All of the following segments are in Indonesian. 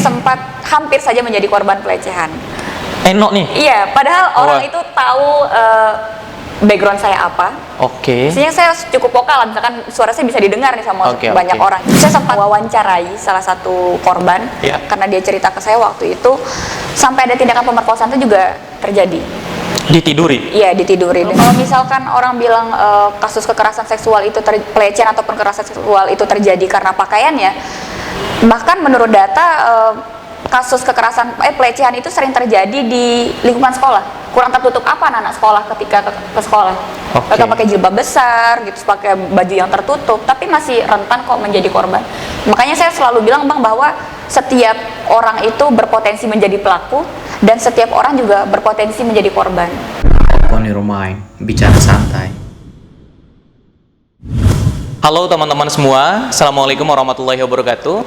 sempat hampir saja menjadi korban pelecehan. Eno nih? Iya, padahal orang itu tahu background saya apa. Oke. Biasanya saya cukup vokal, misalkan suara saya bisa didengar nih sama banyak orang. Saya sempat wawancarai salah satu korban, karena dia cerita ke saya waktu itu sampai ada tindakan pemerkosaan itu juga terjadi. Ditiduri? Iya, ditiduri. Kalau misalkan orang bilang kasus kekerasan seksual itu pelecehan ataupun kekerasan seksual itu terjadi karena pakaiannya, bahkan menurut data kasus kekerasan pelecehan itu sering terjadi di lingkungan sekolah. Kurang tertutup apa anak sekolah ketika ke sekolah? Mereka pakai jilbab besar gitu, pakai baju yang tertutup, tapi masih rentan kok menjadi korban. Makanya saya selalu bilang Bang bahwa setiap orang itu berpotensi menjadi pelaku dan setiap orang juga berpotensi menjadi korban. Open your mind, bicara santai. Halo teman-teman semua, Assalamualaikum warahmatullahi wabarakatuh.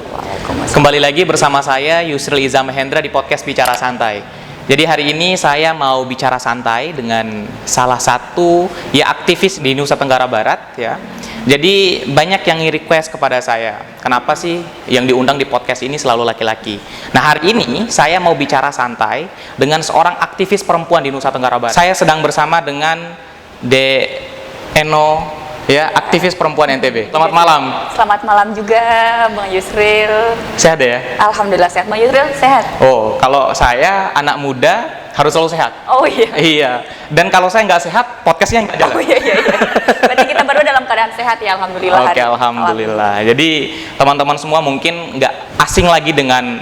Kembali lagi bersama saya Yusril Iza Mahendra di podcast Bicara Santai. Jadi hari ini saya mau bicara santai dengan salah satu aktivis di Nusa Tenggara Barat ya. Jadi banyak yang request kepada saya, kenapa sih yang diundang di podcast ini selalu laki-laki? Nah hari ini saya mau bicara santai dengan seorang aktivis perempuan di Nusa Tenggara Barat. Saya sedang bersama dengan De Eno, aktivis perempuan NTB. Selamat malam. Selamat malam juga Bang Yusril. Sehat ya? Alhamdulillah sehat. Bang Yusril sehat? Oh, kalau saya anak muda harus selalu sehat. Oh iya. Iya. Dan kalau saya nggak sehat, podcastnya nggak jalan. Oh iya. Berarti kita baru dalam keadaan sehat ya, alhamdulillah. Oke, alhamdulillah. Jadi teman-teman semua mungkin nggak asing lagi dengan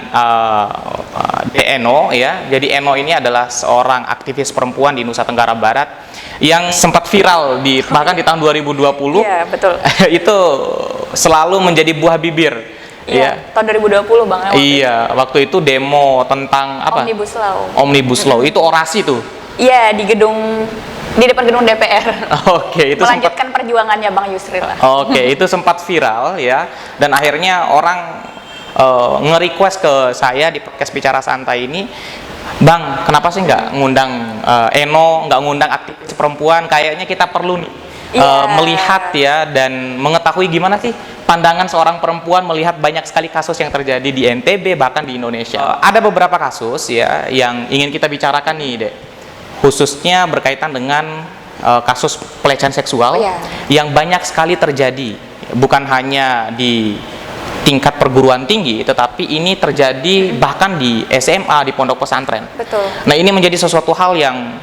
Eno ya. Jadi Eno ini adalah seorang aktivis perempuan di Nusa Tenggara Barat yang sempat viral bahkan di tahun 2020. Iya, betul. Itu selalu menjadi buah bibir. Iya, tahun 2020 Bang. Waktu itu demo tentang apa? Omnibus Law. Omnibus Law, itu orasi tuh. Iya, di depan gedung DPR. Oke, itu melanjutkan perjuangannya Bang Yusril lah. Oke, itu sempat viral ya. Dan akhirnya orang nge-request ke saya di podcast Bicara Santai ini, Bang, kenapa sih nggak ngundang Eno, nggak ngundang aktivis perempuan? Kayaknya kita perlu nih melihat ya dan mengetahui gimana sih pandangan seorang perempuan melihat banyak sekali kasus yang terjadi di NTB bahkan di Indonesia. Ada beberapa kasus ya yang ingin kita bicarakan nih, Dek. Khususnya berkaitan dengan kasus pelecehan seksual yang banyak sekali terjadi, bukan hanya di tingkat perguruan tinggi, tetapi ini terjadi bahkan di SMA, di pondok pesantren. Betul. Nah, ini menjadi sesuatu hal yang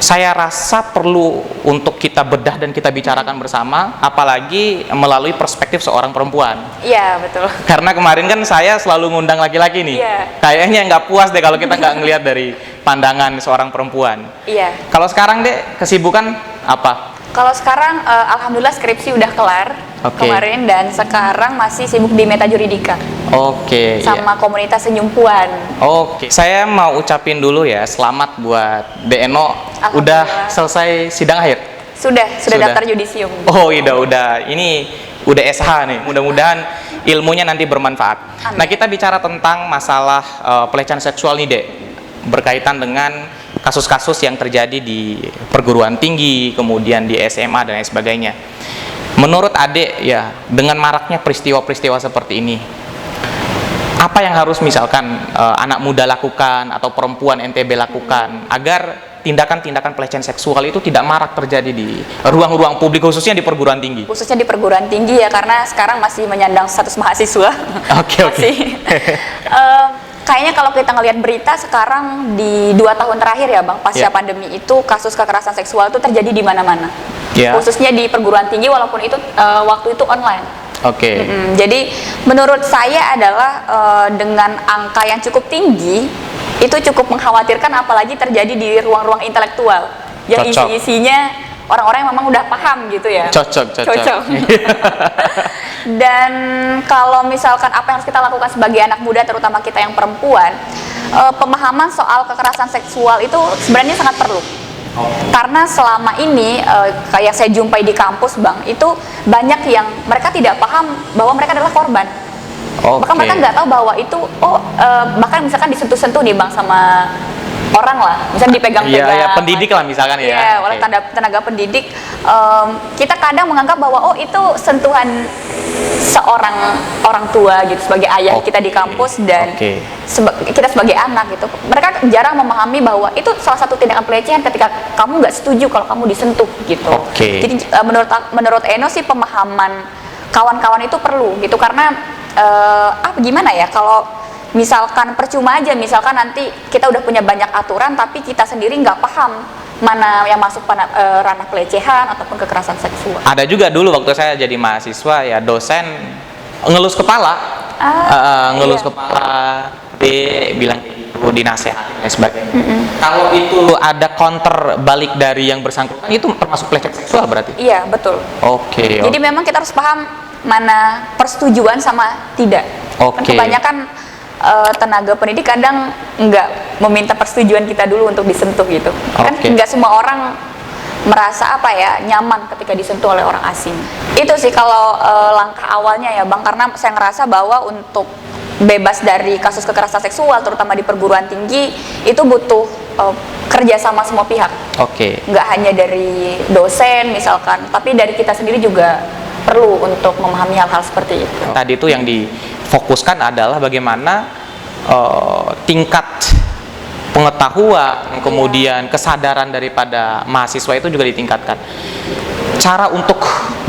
saya rasa perlu untuk kita bedah dan kita bicarakan bersama, apalagi melalui perspektif seorang perempuan. Iya, betul. Karena kemarin kan saya selalu ngundang laki-laki nih. Iya. Kayaknya nggak puas deh kalau kita nggak ngelihat dari pandangan seorang perempuan. Iya. Kalau sekarang deh kesibukan apa? Kalau sekarang alhamdulillah skripsi udah kelar kemarin dan sekarang masih sibuk di Meta Juridika. Oke. Sama komunitas Senyum Puan. Oke. Saya mau ucapin dulu ya selamat buat Eno udah selesai sidang akhir. Sudah daftar yudisium. Oh, udah. Ini udah SH nih. Mudah-mudahan ilmunya nanti bermanfaat. Amin. Nah, kita bicara tentang masalah pelecehan seksual nih, Dek. Berkaitan dengan kasus-kasus yang terjadi di perguruan tinggi, kemudian di SMA dan lain sebagainya. Menurut Adek ya, dengan maraknya peristiwa-peristiwa seperti ini, apa yang harus misalkan anak muda lakukan atau perempuan NTB lakukan agar tindakan-tindakan pelecehan seksual itu tidak marak terjadi di ruang-ruang publik, khususnya di perguruan tinggi? Khususnya di perguruan tinggi ya, karena sekarang masih menyandang status mahasiswa. Oke. Kayaknya kalau kita ngelihat berita sekarang di 2 tahun terakhir ya Bang, pasca pandemi itu kasus kekerasan seksual itu terjadi di mana-mana. Khususnya di perguruan tinggi walaupun itu waktu itu online. Oke. Jadi menurut saya adalah dengan angka yang cukup tinggi itu cukup mengkhawatirkan, apalagi terjadi di ruang-ruang intelektual yang isi-isinya orang-orang yang memang udah paham gitu ya. Cocok. Dan kalau misalkan apa yang harus kita lakukan sebagai anak muda, terutama kita yang perempuan, pemahaman soal kekerasan seksual itu sebenarnya sangat perlu. Karena selama ini kayak saya jumpai di kampus Bang, itu banyak yang mereka tidak paham bahwa mereka adalah korban. Bahkan mereka nggak tahu bahwa itu bahkan misalkan disentuh-sentuh nih Bang sama orang lah, misalnya dipegang-pegang. Iya, pendidik lah misalkan ya. Iya, oleh Oke. tenaga pendidik, kita kadang menganggap bahwa oh itu sentuhan seorang orang tua gitu sebagai ayah Oke. kita di kampus dan Oke. kita sebagai anak gitu. Mereka jarang memahami bahwa itu salah satu tindakan pelecehan ketika kamu nggak setuju kalau kamu disentuh gitu. Oke. Jadi menurut Eno sih pemahaman kawan-kawan itu perlu gitu karena gimana ya kalau misalkan percuma aja, misalkan nanti kita udah punya banyak aturan tapi kita sendiri nggak paham mana yang masuk ranah pelecehan ataupun kekerasan seksual. Ada juga dulu waktu saya jadi mahasiswa ya dosen ngelus kepala, ngelus Iya. kepala, bilang gitu, dinasehatin dan sebagainya. Kalau itu ada counter balik dari yang bersangkutan itu termasuk pelecehan seksual berarti? Iya, betul. Oke. Jadi memang kita harus paham mana persetujuan sama tidak. Kan Oke. kebanyakan tenaga pendidik kadang nggak meminta persetujuan kita dulu untuk disentuh gitu. Kan Oke. nggak semua orang merasa nyaman ketika disentuh oleh orang asing. Itu sih kalau langkah awalnya ya Bang, karena saya ngerasa bahwa untuk bebas dari kasus kekerasan seksual terutama di perguruan tinggi itu butuh kerja sama semua pihak. Oke. Nggak hanya dari dosen misalkan, tapi dari kita sendiri juga perlu untuk memahami hal-hal seperti itu. Tadi itu yang difokuskan adalah bagaimana tingkat pengetahuan, kemudian kesadaran daripada mahasiswa itu juga ditingkatkan. Cara untuk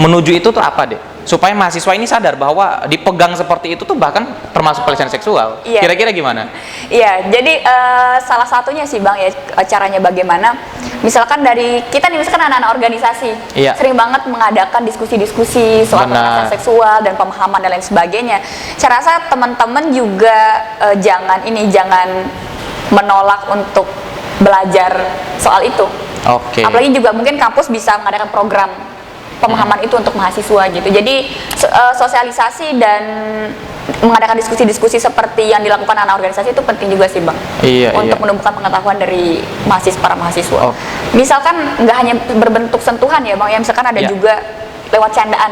menuju itu tuh apa deh? Supaya mahasiswa ini sadar bahwa dipegang seperti itu tuh bahkan termasuk pelecehan seksual. Iya. Kira-kira gimana? Iya, jadi salah satunya sih Bang ya caranya bagaimana. Misalkan dari kita nih misalkan anak-anak organisasi Iya. sering banget mengadakan diskusi-diskusi soal Benar. kekerasan seksual dan pemahaman dan lain sebagainya. Saya rasa teman-teman juga jangan menolak untuk belajar soal itu. Oke. Apalagi juga mungkin kampus bisa mengadakan program pemahaman itu untuk mahasiswa gitu. Jadi sosialisasi dan mengadakan diskusi-diskusi seperti yang dilakukan anak organisasi itu penting juga sih Bang. Iya, untuk iya. menumbuhkan pengetahuan dari para mahasiswa. Oh. Misalkan nggak hanya berbentuk sentuhan ya Bang, ya misalkan ada Iya. juga lewat candaan.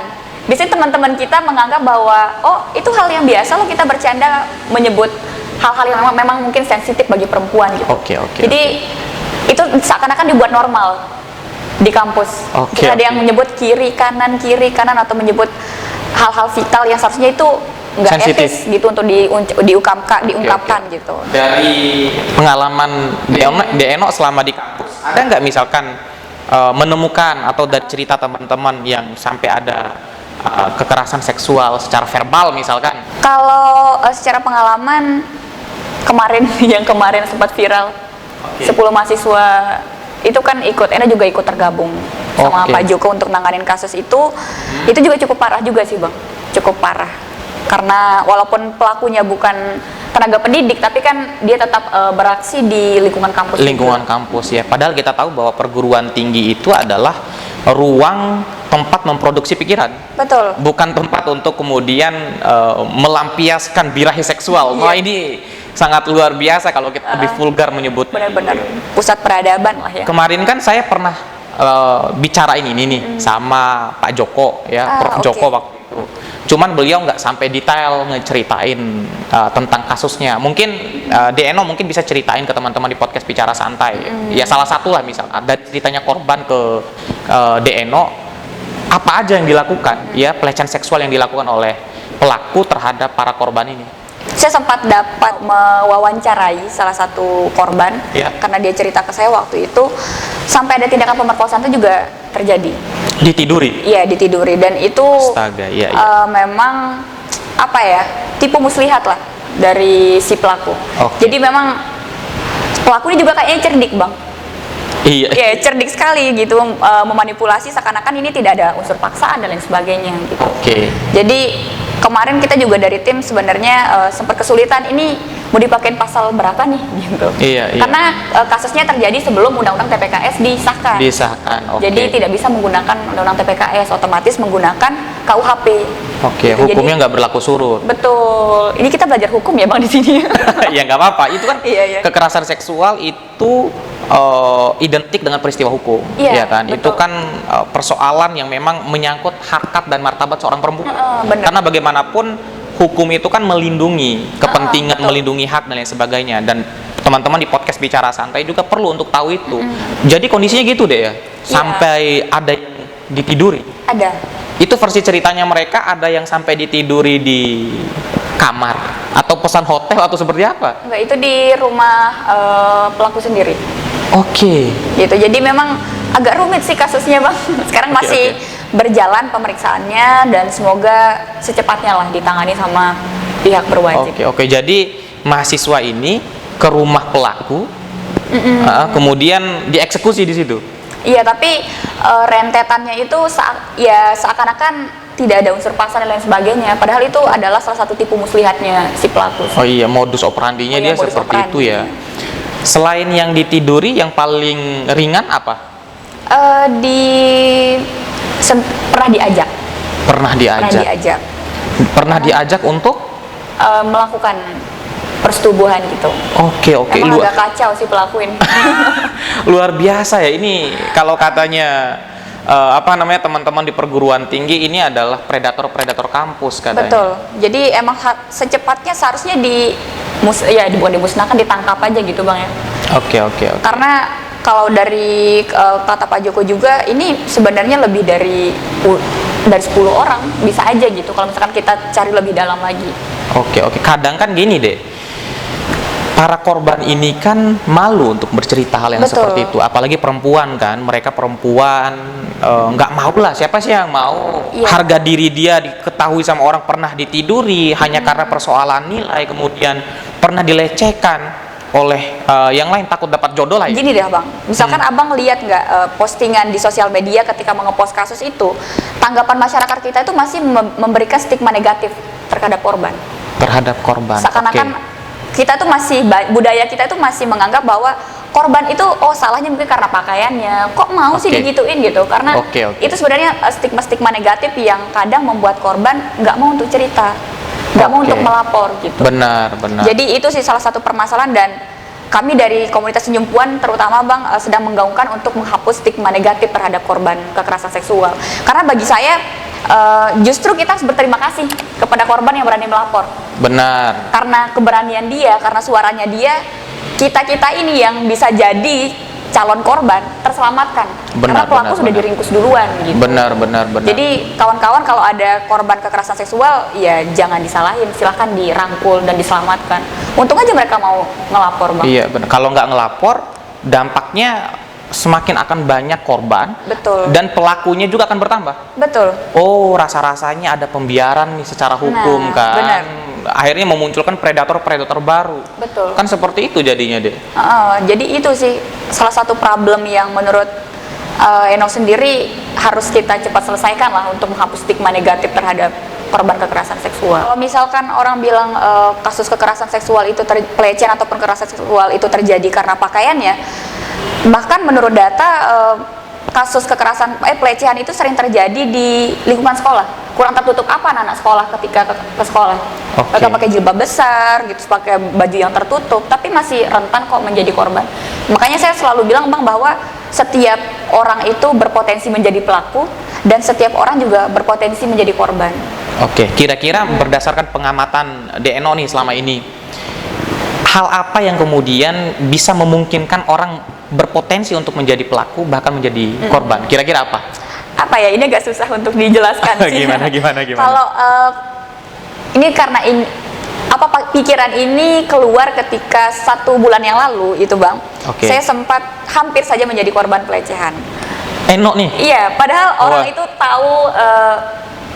Biasanya teman-teman kita menganggap bahwa oh itu hal yang biasa loh kita bercanda menyebut hal-hal yang memang mungkin sensitif bagi perempuan gitu. Oke, oke, Jadi itu seakan-akan dibuat normal di kampus. Oke, Jadi ada yang oke. menyebut kiri kanan atau menyebut hal-hal vital yang seharusnya itu nggak Sensitif. etis gitu untuk diungkapkan Oke. gitu. Dari pengalaman Deno selama di kampus, ada nggak misalkan menemukan atau dari cerita teman-teman yang sampai ada kekerasan seksual secara verbal misalkan? Kalau secara pengalaman kemarin yang kemarin sempat viral, 10 mahasiswa itu kan Ena juga ikut tergabung sama Oke. Pak Joko untuk nanganin kasus itu juga cukup parah juga sih Bang, cukup parah. Karena walaupun pelakunya bukan tenaga pendidik, tapi kan dia tetap beraksi di lingkungan kampus. Lingkungan kampus ya. Padahal kita tahu bahwa perguruan tinggi itu adalah ruang tempat memproduksi pikiran. Betul. Bukan tempat untuk kemudian melampiaskan birahi seksual. Wah, ini sangat luar biasa kalau kita lebih vulgar menyebut. Benar-benar pusat peradaban lah ya. Kemarin kan saya pernah bicarain ini nih sama Pak Joko ya, Prof. oke. Joko waktu itu. Cuman beliau nggak sampai detail ngeceritain tentang kasusnya. Mungkin Deno mungkin bisa ceritain ke teman-teman di podcast Bicara Santai. Ya salah satu lah misal ada ceritanya korban ke Deno, apa aja yang dilakukan ya pelecehan seksual yang dilakukan oleh pelaku terhadap para korban ini. Saya sempat dapat mewawancarai salah satu korban Ya. karena dia cerita ke saya waktu itu sampai ada tindakan pemerkosaan itu juga terjadi. Ditiduri. Iya, ditiduri dan itu Astaga, iya, iya. memang tipu muslihat lah dari si pelaku. Oke. Jadi memang pelaku ini juga kayaknya cerdik Bang. Iya. Ya cerdik sekali gitu memanipulasi seakan-akan ini tidak ada unsur paksaan dan lain sebagainya gitu. Oke. Jadi kemarin kita juga dari tim sebenarnya sempat kesulitan ini mau dipakein pasal berapa nih gitu. Iya, iya. Karena kasusnya terjadi sebelum Undang-Undang TPKS disahkan. Disahkan. Oke. Jadi tidak bisa menggunakan Undang-Undang TPKS, otomatis menggunakan KUHP. Oke, Gitu. hukumnya nggak berlaku surut. Betul. Ini kita belajar hukum ya Bang di sini. Ya nggak apa-apa. Itu kan Iya, iya. kekerasan seksual itu identik dengan peristiwa hukum, Iya, ya kan? betul. Itu kan persoalan yang memang menyangkut harkat dan martabat seorang perempuan. Benar. Karena bagaimanapun hukum itu kan melindungi kepentingan, betul. melindungi hak dan lain sebagainya. Dan teman-teman di podcast Bicara Santai juga perlu untuk tahu itu. Jadi kondisinya gitu deh ya, sampai ada yang ditiduri. Ada. Itu versi ceritanya mereka, ada yang sampai ditiduri di kamar atau pesan hotel atau seperti apa? Enggak, itu di rumah pelaku sendiri. Oke. Gitu. Jadi memang agak rumit sih kasusnya, Bang. Sekarang masih berjalan pemeriksaannya dan semoga secepatnya lah ditangani sama pihak berwajib. Oke. Jadi mahasiswa ini ke rumah pelaku, kemudian dieksekusi di situ. Iya, tapi rentetannya itu seakan-akan tidak ada unsur paksa dan lain sebagainya. Padahal itu adalah salah satu tipu muslihatnya si pelaku. Oh iya, modus operandinya dia modus seperti operandi. itu ya. Selain yang ditiduri, yang paling ringan apa? Pernah diajak. Pernah diajak untuk Melakukan persetubuhan gitu. Oke. Emang agak kacau sih pelaku ini. Luar biasa ya ini, kalau katanya teman-teman di perguruan tinggi ini adalah predator kampus katanya. Betul. Jadi emang secepatnya seharusnya bukan dimusnahkan, ditangkap aja gitu, Bang ya. Oke. Karena kalau dari kata Pak Joko juga, ini sebenarnya lebih dari 10 orang bisa aja gitu kalau misalkan kita cari lebih dalam lagi. Oke. Kadang kan gini deh, para korban ini kan malu untuk bercerita hal yang seperti itu, apalagi perempuan kan, mereka perempuan nggak mau lah, siapa sih yang mau harga diri dia diketahui sama orang pernah ditiduri hanya karena persoalan nilai, kemudian pernah dilecehkan oleh yang lain, takut dapat jodoh lah ya. Gini deh, Bang, misalkan Abang lihat nggak postingan di sosial media ketika mengepost kasus itu, tanggapan masyarakat kita itu masih memberikan stigma negatif terhadap korban. Seakan-akan kita tuh budaya kita itu masih menganggap bahwa korban itu salahnya mungkin karena pakaiannya, kok mau sih digituin gitu, karena itu sebenarnya stigma negatif yang kadang membuat korban nggak mau untuk cerita, nggak mau untuk melapor gitu. Benar. Jadi itu sih salah satu permasalahan, dan kami dari komunitas Senyum Puan terutama, Bang, sedang menggaungkan untuk menghapus stigma negatif terhadap korban kekerasan seksual, karena bagi saya justru kita harus berterima kasih kepada korban yang berani melapor. Benar. Karena keberanian dia, karena suaranya dia, kita ini yang bisa jadi calon korban terselamatkan. Karena pelaku sudah diringkus duluan gitu. Benar. Jadi kawan-kawan kalau ada korban kekerasan seksual, ya jangan disalahin, silahkan dirangkul dan diselamatkan. Untung aja mereka mau ngelapor, Bang. Iya benar. Kalau nggak ngelapor, dampaknya semakin akan banyak korban. Betul. Dan pelakunya juga akan bertambah. Betul. Oh, rasa-rasanya ada pembiaran nih secara hukum kan. Benar. Akhirnya memunculkan predator baru. Betul. Kan seperti itu jadinya deh. Jadi itu sih salah satu problem yang menurut Eno sendiri harus kita cepat selesaikan lah untuk menghapus stigma negatif terhadap korban kekerasan seksual. Kalau misalkan orang bilang kasus kekerasan seksual itu pelecehan ataupun kekerasan seksual itu terjadi karena pakaiannya, bahkan menurut data kasus kekerasan pelecehan itu sering terjadi di lingkungan sekolah. Kurang tertutup apa anak sekolah ketika ke sekolah? Mereka pakai jilbab besar gitu, pakai baju yang tertutup, tapi masih rentan kok menjadi korban. Makanya saya selalu bilang, Bang, bahwa setiap orang itu berpotensi menjadi pelaku dan setiap orang juga berpotensi menjadi korban. Oke, kira-kira berdasarkan pengamatan DNO nih selama ini, hal apa yang kemudian bisa memungkinkan orang berpotensi untuk menjadi pelaku bahkan menjadi korban? Kira-kira apa? Apa ya, ini agak susah untuk dijelaskan sih. Gimana? Kalau ini karena pikiran ini keluar ketika 1 bulan yang lalu itu, Bang. Saya sempat hampir saja menjadi korban pelecehan. Eno nih? Iya, padahal orang itu tahu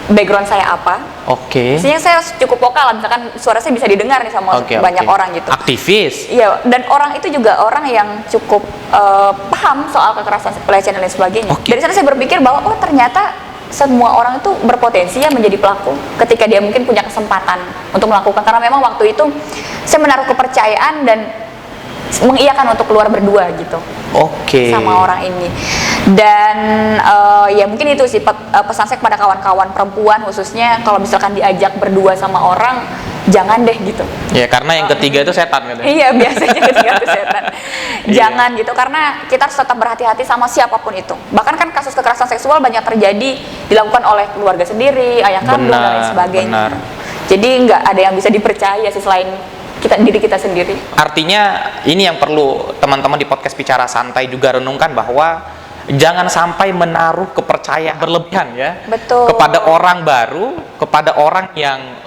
background saya apa. Maksudnya saya cukup vokal, misalkan suara saya bisa didengar nih sama banyak orang gitu. Aktivis. Iya, dan orang itu juga orang yang cukup paham soal kekerasan, pelecehan dan lain sebagainya. Dari sana saya berpikir bahwa ternyata semua orang itu berpotensi ya menjadi pelaku ketika dia mungkin punya kesempatan untuk melakukan, karena memang waktu itu saya menaruh kepercayaan dan mengiyakan untuk keluar berdua gitu sama orang ini. Dan ya mungkin itu sih pesan saya kepada kawan-kawan perempuan khususnya, kalau misalkan diajak berdua sama orang jangan deh gitu ya, karena yang ketiga itu setan gitu. Iya, biasanya ketiga itu setan. Jangan gitu, karena kita harus tetap berhati-hati sama siapapun itu. Bahkan kan kasus kekerasan seksual banyak terjadi dilakukan oleh keluarga sendiri, ayah kandung dan lain sebagainya. Jadi nggak ada yang bisa dipercaya sih selain diri kita sendiri. Artinya ini yang perlu teman-teman di podcast Bicara Santai juga renungkan, bahwa jangan sampai menaruh kepercayaan berlebihan ya. Betul. Kepada orang baru, kepada orang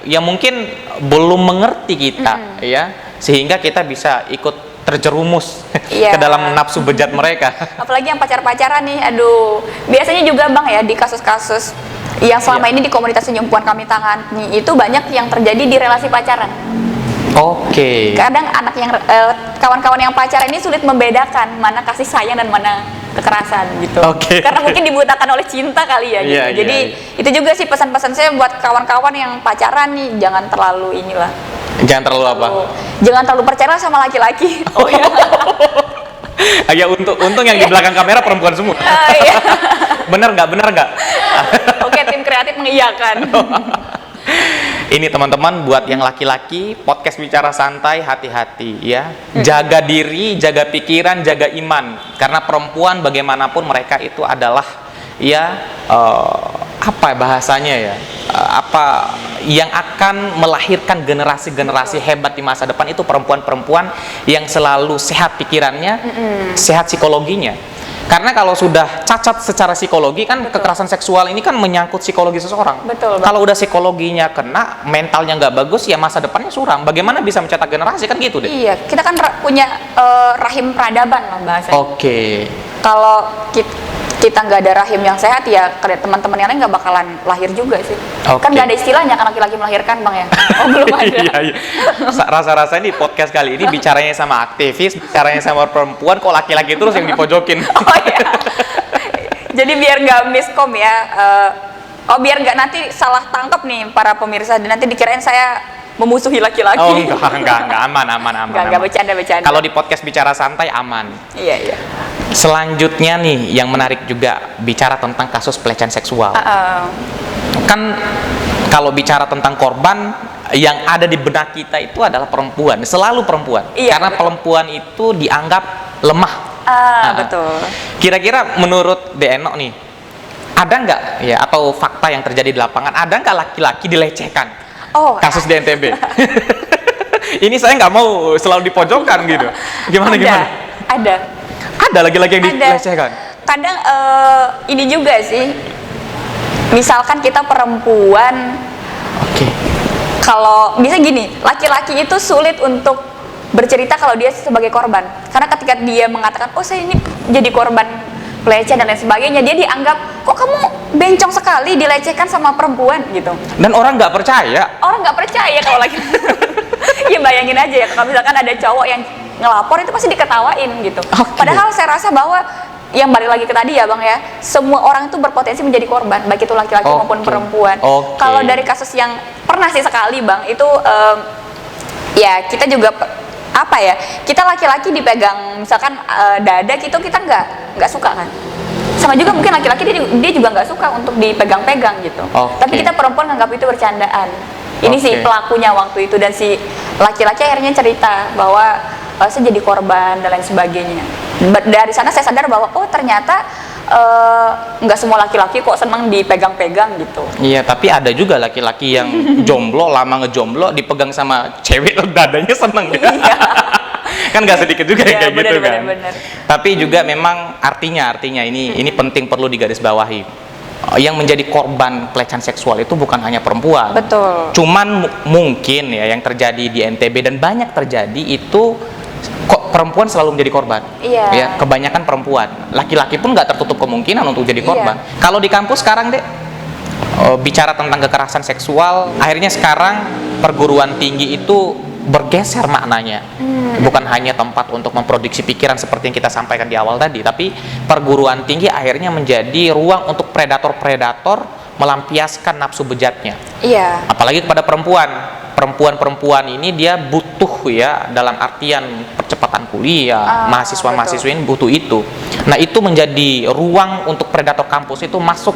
yang mungkin belum mengerti kita ya, sehingga kita bisa ikut terjerumus Iya. ke dalam nafsu bejat mereka. Apalagi yang pacar-pacaran nih, aduh. Biasanya juga Bang ya, di kasus-kasus yang selama Iya. ini di komunitas penyembuhan kami tangani itu banyak yang terjadi di relasi pacaran. Oke. Kadang anak yang kawan-kawan yang pacaran ini sulit membedakan mana kasih sayang dan mana kekerasan gitu. Oke. Karena mungkin dibutakan oleh cinta kali ya gitu. Iya, Jadi iya. itu juga sih pesan-pesan saya buat kawan-kawan yang pacaran nih, jangan terlalu inilah. Jangan terlalu apa? Jangan terlalu percaya sama laki-laki. Oh ya. Ya untung yang di belakang kamera perempuan semua. Iya. Bener nggak? Oke, tim kreatif mengiyakan. Ini teman-teman, buat yang laki-laki, podcast Bicara Santai, hati-hati ya. Jaga diri, jaga pikiran, jaga iman. Karena perempuan bagaimanapun mereka itu adalah ya apa bahasanya ya? Apa yang akan melahirkan generasi-generasi hebat di masa depan itu perempuan-perempuan yang selalu sehat pikirannya, sehat psikologinya. Karena kalau sudah cacat secara psikologi kan, kekerasan seksual ini kan menyangkut psikologi seseorang. Betul, Bang. Kalau udah psikologinya kena, mentalnya nggak bagus, ya masa depannya suram. Bagaimana bisa mencetak generasi kan gitu deh. Iya, kita kan punya rahim peradaban lah bahasanya. Oke. Kalau kita nggak ada rahim yang sehat ya teman-teman yang lain nggak bakalan lahir juga sih. Oke. Kan nggak ada istilahnya kan laki-laki melahirkan Bang ya. Oh belum ada. Iya. Rasa-rasa ini podcast kali ini bicaranya sama aktivis, bicaranya sama perempuan, kok laki-laki terus yang dipojokin. Oh iya. Jadi biar nggak miskom ya. Biar nggak nanti salah tangkap nih para pemirsa dan nanti dikirain saya memusuhi laki-laki. Oh enggak, aman. Enggak bercanda. Kalau di podcast Bicara Santai aman. Iya. Selanjutnya nih yang menarik juga, bicara tentang kasus pelecehan seksual. Kan kalau bicara tentang korban, yang ada di benak kita itu adalah perempuan, selalu perempuan. Iya, Karena betul. perempuan itu dianggap lemah. Betul. Kira-kira menurut Eno nih, ada nggak ya, atau fakta yang terjadi di lapangan, ada nggak laki-laki dilecehkan? Kasus di NTB. Ini saya nggak mau selalu dipojokkan gitu. Gimana? Ada laki-laki yang dilecehkan? Kadang ini juga sih, misalkan kita perempuan, Oke. kalau bisa gini, laki-laki itu sulit untuk bercerita kalau dia sebagai korban, karena ketika dia mengatakan saya ini jadi korban pelecehan dan lain sebagainya, dia dianggap kok kamu bencong sekali dilecehkan sama perempuan gitu. Dan orang nggak percaya. Orang nggak percaya kalau laki. Ya bayangin aja ya, kalau misalkan ada cowok yang ngelapor itu pasti diketawain gitu. Oke. Padahal saya rasa bahwa yang balik lagi ke tadi ya Bang ya, semua orang itu berpotensi menjadi korban, baik itu laki-laki maupun perempuan. Kalau dari kasus yang pernah sih sekali Bang, itu ya kita juga kita laki-laki dipegang misalkan dada gitu, kita nggak suka kan. Sama juga mungkin laki-laki dia juga nggak suka untuk dipegang-pegang gitu. Tapi kita perempuan nganggap itu bercandaan. Ini sih pelakunya waktu itu, dan si laki-laki akhirnya cerita bahwa saya jadi korban dan lain sebagainya. Dari sana saya sadar bahwa ternyata nggak semua laki-laki kok senang dipegang-pegang gitu. Iya, tapi ada juga laki-laki yang jomblo, lama ngejomblo, dipegang sama cewek dadanya seneng gitu. Iya. Kan nggak sedikit juga yang kayak gitu kan. Bener. Tapi juga memang artinya ini penting, perlu digarisbawahi. Yang menjadi korban pelecehan seksual itu bukan hanya perempuan. Betul. Cuman mungkin ya yang terjadi di NTB dan banyak terjadi itu kok perempuan selalu menjadi korban. Iya. Ya, kebanyakan perempuan. Laki-laki pun nggak tertutup kemungkinan untuk jadi korban. Iya. Kalau di kampus sekarang bicara tentang kekerasan seksual, akhirnya sekarang perguruan tinggi itu bergeser maknanya. Bukan hanya tempat untuk memproduksi pikiran seperti yang kita sampaikan di awal tadi, tapi perguruan tinggi akhirnya menjadi ruang untuk predator-predator melampiaskan nafsu bejatnya. Iya. Apalagi kepada perempuan. Perempuan ini dia butuh ya, dalam artian percepatan kuliah, mahasiswa-mahasiswa ini butuh itu. Nah, itu menjadi ruang untuk predator kampus itu masuk.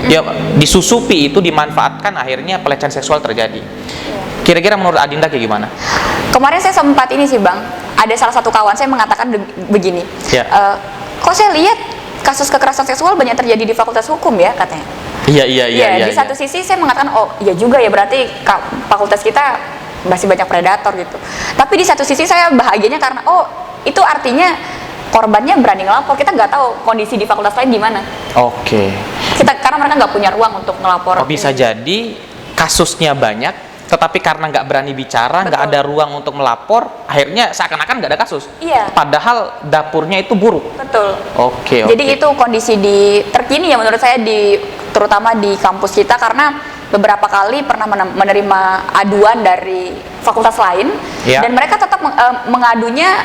Ya, disusupi itu, dimanfaatkan, akhirnya pelecehan seksual terjadi. Kira-kira menurut Adinda kayak gimana? Kemarin saya sempat ini sih Bang, ada salah satu kawan saya mengatakan begini, Ya. kok saya lihat kasus kekerasan seksual banyak terjadi di Fakultas Hukum ya katanya. Iya. Di satu sisi saya mengatakan iya juga ya, berarti fakultas kita masih banyak predator gitu. Tapi di satu sisi saya bahagianya karena oh itu artinya korbannya berani ngelapor. Kita nggak tahu kondisi di fakultas lain gimana. Oke. Karena mereka nggak punya ruang untuk ngelapor. Oh, bisa jadi kasusnya banyak, tetapi karena nggak berani bicara, nggak ada ruang untuk melapor, akhirnya seakan-akan nggak ada kasus. Iya. Padahal dapurnya itu buruk. Betul. Oke. Jadi itu kondisi terkini ya menurut saya terutama di kampus kita, karena beberapa kali pernah menerima aduan dari fakultas lain, Ya. dan mereka tetap mengadunya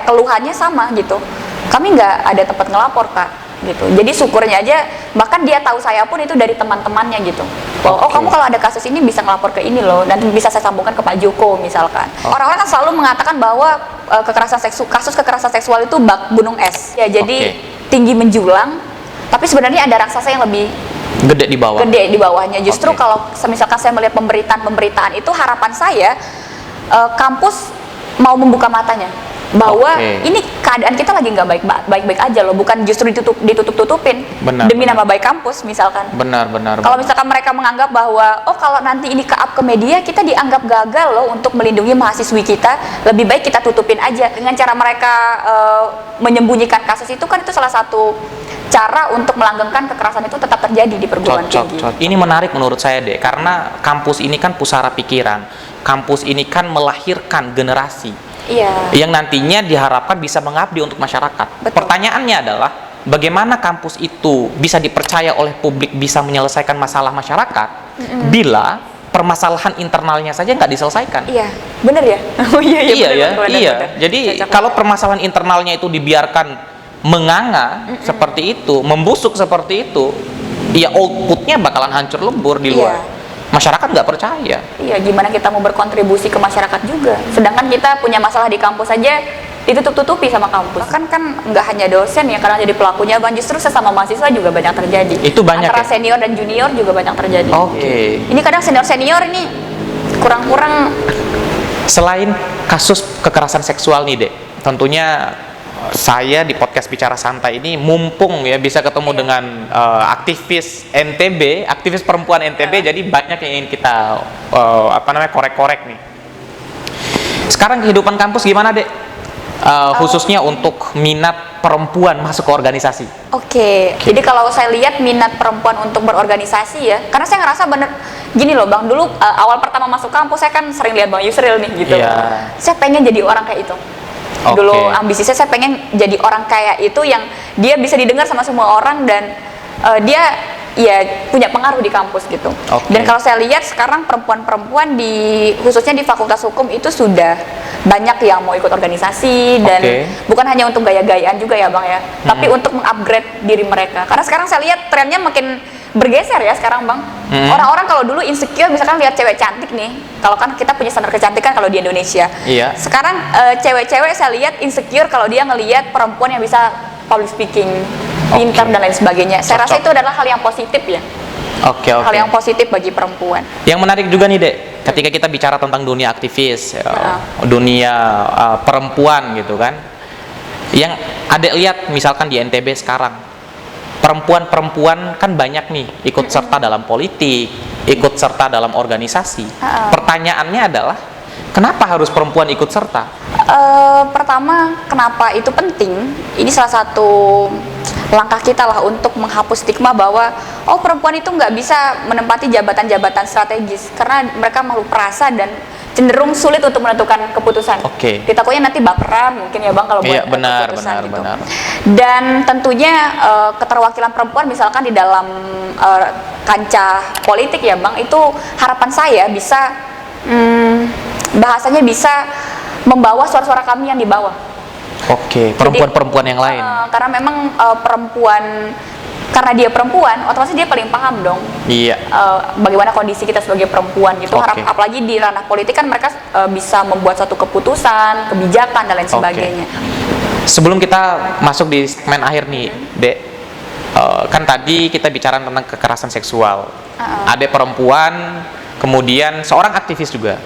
keluhannya sama gitu. Kami nggak ada tempat ngelapor Kak gitu. Jadi syukurnya aja, bahkan dia tahu saya pun itu dari teman-temannya gitu. Oh Oke. kamu kalau ada kasus ini bisa ngelapor ke ini loh, nanti bisa saya sambungkan ke Pak Joko misalkan. Orang-orang kan selalu mengatakan bahwa kasus kekerasan seksual itu bak gunung es. Ya jadi tinggi menjulang, tapi sebenarnya ada raksasa yang lebih Gede di bawah. gede di bawahnya. Justru Oke. kalau misalkan saya melihat pemberitaan itu, harapan saya kampus mau membuka matanya bahwa Oke. ini keadaan kita lagi nggak baik-baik aja loh, bukan justru ditutup-tutupin Benar, demi benar. nama baik kampus misalkan. Benar. Kalau misalkan mereka menganggap bahwa oh kalau nanti ini ke-up ke media kita dianggap gagal loh untuk melindungi mahasiswi kita, lebih baik kita tutupin aja. Dengan cara mereka menyembunyikan kasus itu kan, itu salah satu cara untuk melanggengkan kekerasan itu tetap terjadi di perguruan tinggi. Ini menarik menurut saya deh, karena kampus ini kan pusara pikiran. Kampus ini kan melahirkan generasi Iya. yang nantinya diharapkan bisa mengabdi untuk masyarakat. Betul. Pertanyaannya adalah bagaimana kampus itu bisa dipercaya oleh publik bisa menyelesaikan masalah masyarakat bila permasalahan internalnya saja nggak diselesaikan. Iya, bener ya. Oh Iya. bener. Jadi Cocok. kalau permasalahan internalnya itu dibiarkan menganga seperti itu, membusuk seperti itu, ya outputnya bakalan hancur lebur di luar. Iya. Masyarakat nggak percaya. Iya, gimana kita mau berkontribusi ke masyarakat juga. Sedangkan kita punya masalah di kampus aja ditutup-tutupi sama kampus. Bahkan kan nggak hanya dosen ya, karena jadi pelakunya, Bang, justru sesama mahasiswa juga banyak terjadi. Itu banyak Antara ya? senior dan junior juga banyak terjadi. Oke. Ini kadang senior ini kurang-kurang. Selain kasus kekerasan seksual nih, Dek, tentunya saya di podcast Bicara Santai ini mumpung ya bisa ketemu dengan aktivis NTB, aktivis perempuan NTB, jadi banyak yang ingin kita korek-korek nih. Sekarang kehidupan kampus gimana, Dek? Khususnya untuk minat perempuan masuk ke organisasi. Oke. Jadi kalau saya lihat minat perempuan untuk berorganisasi ya, karena saya ngerasa bener gini loh Bang, dulu awal pertama masuk kampus saya kan sering lihat Bang Yusril nih gitu. Iya. Saya pengen jadi orang kayak itu. Oke. Dulu ambisi saya pengen jadi orang kayak itu yang dia bisa didengar sama semua orang dan dia ya punya pengaruh di kampus gitu. Oke. Dan kalau saya lihat sekarang perempuan-perempuan khususnya di Fakultas Hukum itu sudah banyak yang mau ikut organisasi dan Oke. bukan hanya untuk gaya-gayaan juga ya Bang ya, tapi untuk mengupgrade diri mereka. Karena sekarang saya lihat trennya makin bergeser ya sekarang Bang. Orang-orang kalau dulu insecure misalkan lihat cewek cantik nih, kalau kan kita punya standar kecantikan kalau di Indonesia. Iya. Sekarang cewek-cewek saya lihat insecure kalau dia ngelihat perempuan yang bisa public speaking, pintar dan lain sebagainya. Saya rasa Cocok. itu adalah hal yang positif ya. Oke. Hal yang positif bagi perempuan. Yang menarik juga nih, Dek, ketika kita bicara tentang dunia aktivis, dunia perempuan gitu kan. Yang Adek lihat misalkan di NTB sekarang, perempuan-perempuan kan banyak nih ikut serta dalam politik, ikut serta dalam organisasi. Pertanyaannya adalah, kenapa harus perempuan ikut serta? Pertama, kenapa itu penting? Ini salah satu langkah kita lah untuk menghapus stigma bahwa perempuan itu nggak bisa menempati jabatan-jabatan strategis karena mereka makhluk perasa dan cenderung sulit untuk menentukan keputusan. Oke. Ditakutnya nanti baperan mungkin ya Bang kalau buat Iya, benar, keputusan gitu. benar. Dan tentunya keterwakilan perempuan misalkan di dalam kancah politik ya Bang, itu harapan saya bisa bahasanya bisa membawa suara-suara kami yang di bawah. Oke, perempuan-perempuan yang lain. Karena memang perempuan, karena dia perempuan, otomatis dia paling paham dong. Iya. Bagaimana kondisi kita sebagai perempuan gitu. Oke. Apalagi di ranah politik kan mereka bisa membuat suatu keputusan, kebijakan dan lain sebagainya. Sebelum kita masuk di segmen akhir nih, Dek, kan tadi kita bicara tentang kekerasan seksual. Ada perempuan, kemudian seorang aktivis juga.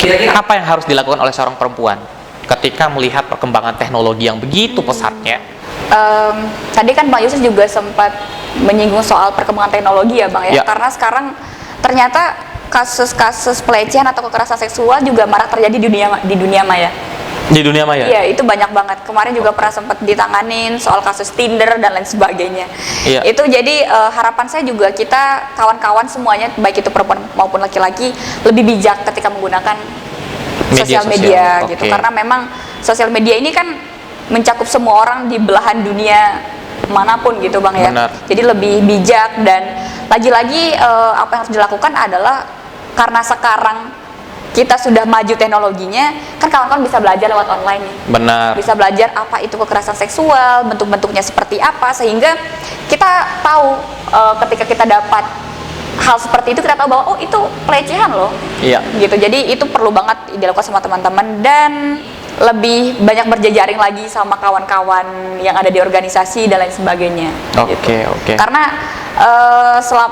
Kira-kira apa yang harus dilakukan oleh seorang perempuan ketika melihat perkembangan teknologi yang begitu pesatnya? Tadi kan Bang Yusuf juga sempat menyinggung soal perkembangan teknologi ya Bang ya. Ya. Karena sekarang ternyata kasus-kasus pelecehan atau kekerasan seksual juga marak terjadi di dunia maya. Di dunia maya? Iya, itu banyak banget. Kemarin juga pernah sempat ditanganin soal kasus Tinder dan lain sebagainya. Iya. Itu jadi harapan saya juga kita kawan-kawan semuanya, baik itu perempuan maupun laki-laki, lebih bijak ketika menggunakan sosial media gitu. Oke. Karena memang sosial media ini kan mencakup semua orang di belahan dunia manapun gitu Bang ya. Benar. Jadi lebih bijak, dan lagi-lagi apa yang harus dilakukan adalah karena sekarang kita sudah maju teknologinya, kan kawan-kawan bisa belajar lewat online nih. Benar. Bisa belajar apa itu kekerasan seksual, bentuk-bentuknya seperti apa, sehingga kita tahu ketika kita dapat hal seperti itu, kita tahu bahwa oh itu pelecehan loh. Iya. Gitu. Jadi itu perlu banget dilakukan sama teman-teman, dan lebih banyak berjejaring lagi sama kawan-kawan yang ada di organisasi dan lain sebagainya. Oke, oke. Karena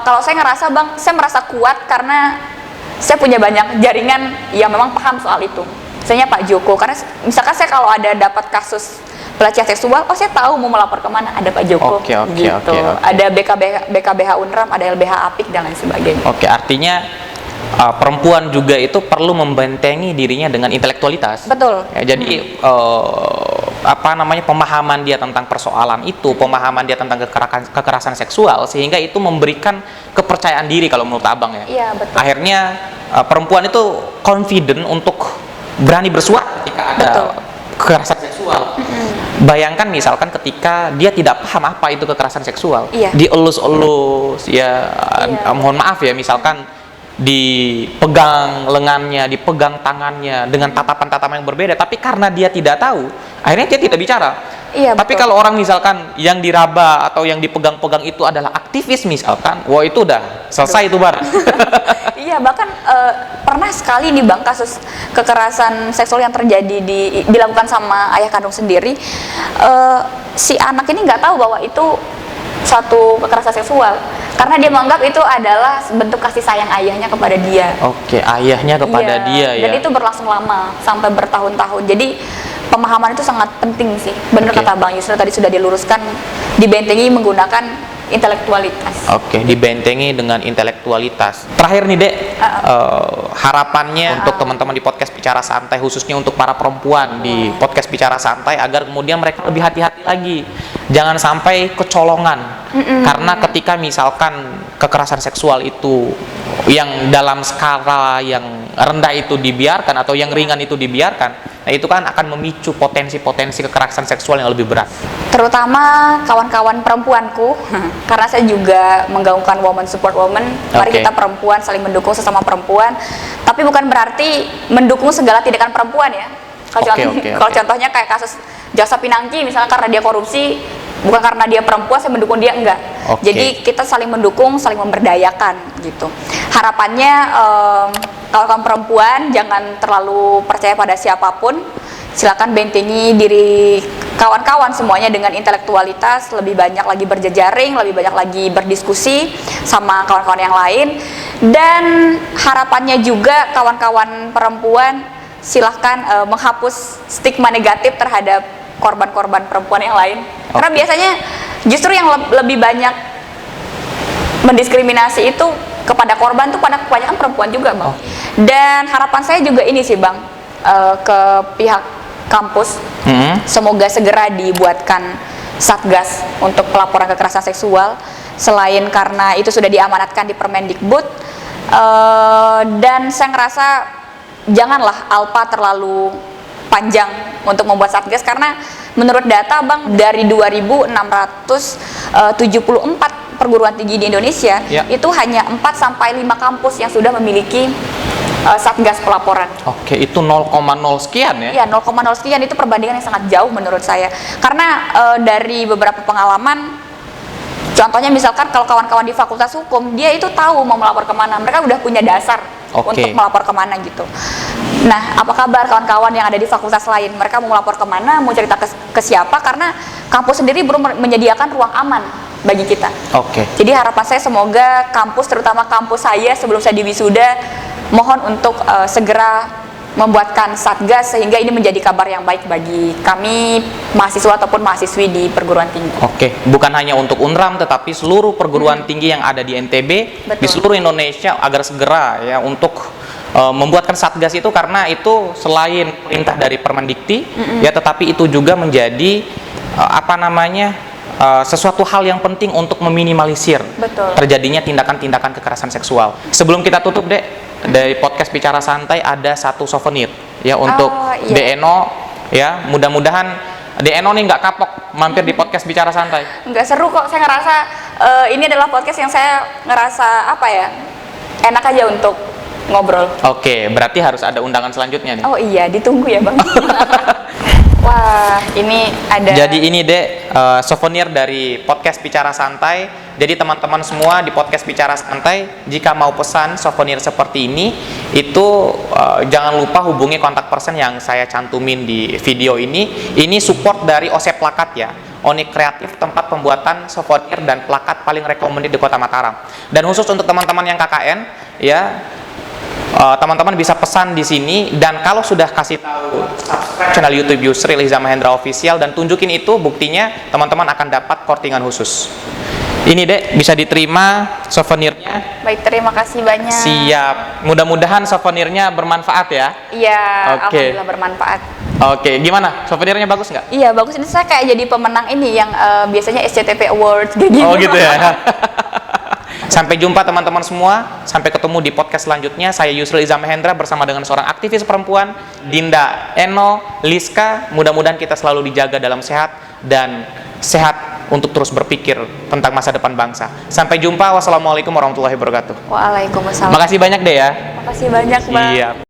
kalau saya ngerasa Bang, saya merasa kuat karena saya punya banyak jaringan yang memang paham soal itu. Misalnya Pak Joko, karena misalkan saya kalau ada dapat kasus pelecehan seksual, oh saya tahu mau melapor kemana, ada Pak Joko. Oke. Ada BKBH Unram, ada LBH Apik dan lain sebagainya. Oke, artinya perempuan juga itu perlu membentengi dirinya dengan intelektualitas. Betul. Ya, jadi pemahaman dia tentang persoalan itu, pemahaman dia tentang kekerasan seksual, sehingga itu memberikan kepercayaan diri kalau menurut Abang ya. Iya, betul. Akhirnya perempuan itu confident untuk berani bersuara ketika ada kekerasan seksual. Bayangkan misalkan ketika dia tidak paham apa itu kekerasan seksual, Iya. dielus-elus ya, mohon maaf ya, misalkan dipegang lengannya, dipegang tangannya dengan tatapan-tatapan yang berbeda, tapi karena dia tidak tahu, akhirnya dia tidak bicara. Iya, Tapi betul. kalau orang misalkan yang diraba atau yang dipegang-pegang itu adalah aktivis misalkan, wah itu udah selesai itu bar. Iya, bahkan pernah sekali nih Bang kasus kekerasan seksual yang terjadi dilakukan sama ayah kandung sendiri. Si anak ini nggak tahu bahwa itu suatu kekerasan seksual, karena dia menganggap itu adalah bentuk kasih sayang ayahnya kepada dia. Oke, ayahnya kepada dia ya. Dan itu berlangsung lama sampai bertahun-tahun. Jadi pemahaman itu sangat penting sih. Benar Oke. kata Bang Yusra tadi sudah diluruskan, dibentengi menggunakan intelektualitas. Oke, dibentengi dengan intelektualitas. Terakhir nih Dek, harapannya untuk teman-teman di podcast Bicara Santai, khususnya untuk para perempuan di podcast Bicara Santai, agar kemudian mereka lebih hati-hati lagi, jangan sampai kecolongan. Karena ketika misalkan kekerasan seksual itu yang dalam skala yang rendah itu dibiarkan, atau yang ringan itu dibiarkan, nah itu kan akan memicu potensi-potensi kekerasan seksual yang lebih berat. Terutama kawan-kawan perempuanku, karena saya juga menggaungkan woman support woman. Mari Oke. kita perempuan saling mendukung sesama perempuan, tapi bukan berarti mendukung segala tindakan perempuan ya. Kalau contohnya kayak kasus Jaksa Pinangki misalnya, karena dia korupsi, bukan karena dia perempuan saya mendukung dia, enggak. Oke. Jadi kita saling mendukung, saling memberdayakan gitu. Harapannya kawan-kawan perempuan jangan terlalu percaya pada siapapun. Silakan bentengi diri kawan-kawan semuanya dengan intelektualitas, lebih banyak lagi berjejaring, lebih banyak lagi berdiskusi sama kawan-kawan yang lain. Dan harapannya juga kawan-kawan perempuan silahkan menghapus stigma negatif terhadap korban-korban perempuan yang lain. Karena biasanya justru yang lebih banyak mendiskriminasi itu kepada korban tuh pada kebanyakan perempuan juga Bang. Dan harapan saya juga ini sih Bang, ke pihak kampus, semoga segera dibuatkan satgas untuk pelaporan kekerasan seksual. Selain karena itu sudah diamanatkan di Permendikbud, dan saya ngerasa janganlah ALPA terlalu panjang untuk membuat satgas, karena menurut data Bang, dari 2.674 perguruan tinggi di Indonesia, itu hanya 4 sampai 5 kampus yang sudah memiliki satgas pelaporan. Oke, itu 0,0 sekian ya? Iya, 0,0 sekian, itu perbandingan yang sangat jauh menurut saya. Karena dari beberapa pengalaman, contohnya misalkan kalau kawan-kawan di Fakultas Hukum, dia itu tahu mau melapor kemana, mereka udah punya dasar untuk melapor kemana gitu. Nah, apa kabar kawan-kawan yang ada di fakultas lain? Mereka mau melapor kemana, mau cerita ke siapa, karena kampus sendiri belum menyediakan ruang aman bagi kita. Oke. Jadi harapan saya semoga kampus, terutama kampus saya sebelum saya diwisuda, mohon untuk segera membuatkan satgas sehingga ini menjadi kabar yang baik bagi kami mahasiswa ataupun mahasiswi di perguruan tinggi. Oke, bukan hanya untuk UNRAM tetapi seluruh perguruan tinggi yang ada di NTB Betul. di seluruh Indonesia agar segera ya untuk membuatkan satgas itu, karena itu selain perintah dari Permendikti ya, tetapi itu juga menjadi sesuatu hal yang penting untuk meminimalisir Betul. terjadinya tindakan-tindakan kekerasan seksual. Sebelum kita tutup, Dek, dari podcast Bicara Santai ada satu souvenir ya untuk iya. DNO ya. Mudah-mudahan DNO nih nggak kapok mampir di podcast Bicara Santai. Nggak seru kok, saya ngerasa ini adalah podcast yang saya ngerasa enak aja untuk ngobrol. Oke, berarti harus ada undangan selanjutnya nih. Oh iya, ditunggu ya Bang. Wah, ini ada. Jadi ini Dek, souvenir dari podcast Bicara Santai. Jadi teman-teman semua di podcast Bicara Santai, jika mau pesan souvenir seperti ini, itu jangan lupa hubungi kontak person yang saya cantumin di video ini. Ini support dari OC Plakat ya. Oni Kreatif, tempat pembuatan souvenir dan plakat paling recommended di Kota Mataram. Dan khusus untuk teman-teman yang KKN ya, teman-teman bisa pesan di sini, dan kalau sudah kasih tahu subscribe channel YouTube Yusril Iza Mahendra Official dan tunjukin itu buktinya, teman-teman akan dapat kortingan khusus. Ini Dek, bisa diterima souvenirnya. Baik, terima kasih banyak. Siap. Mudah-mudahan souvenirnya bermanfaat ya. Iya, Oke. alhamdulillah bermanfaat. Oke, gimana? Souvenirnya bagus nggak? Iya, bagus. Ini saya kayak jadi pemenang ini yang biasanya SCTV Awards kayak gitu. Oh gitu ya. Sampai jumpa teman-teman semua. Sampai ketemu di podcast selanjutnya. Saya Yusril Iza Mahendra bersama dengan seorang aktivis perempuan, Dinda Eno Liska. Mudah-mudahan kita selalu dijaga dalam sehat dan sehat untuk terus berpikir tentang masa depan bangsa. Sampai jumpa. Wassalamualaikum warahmatullahi wabarakatuh. Waalaikumsalam. Makasih banyak deh ya. Makasih banyak, Bang. Siap.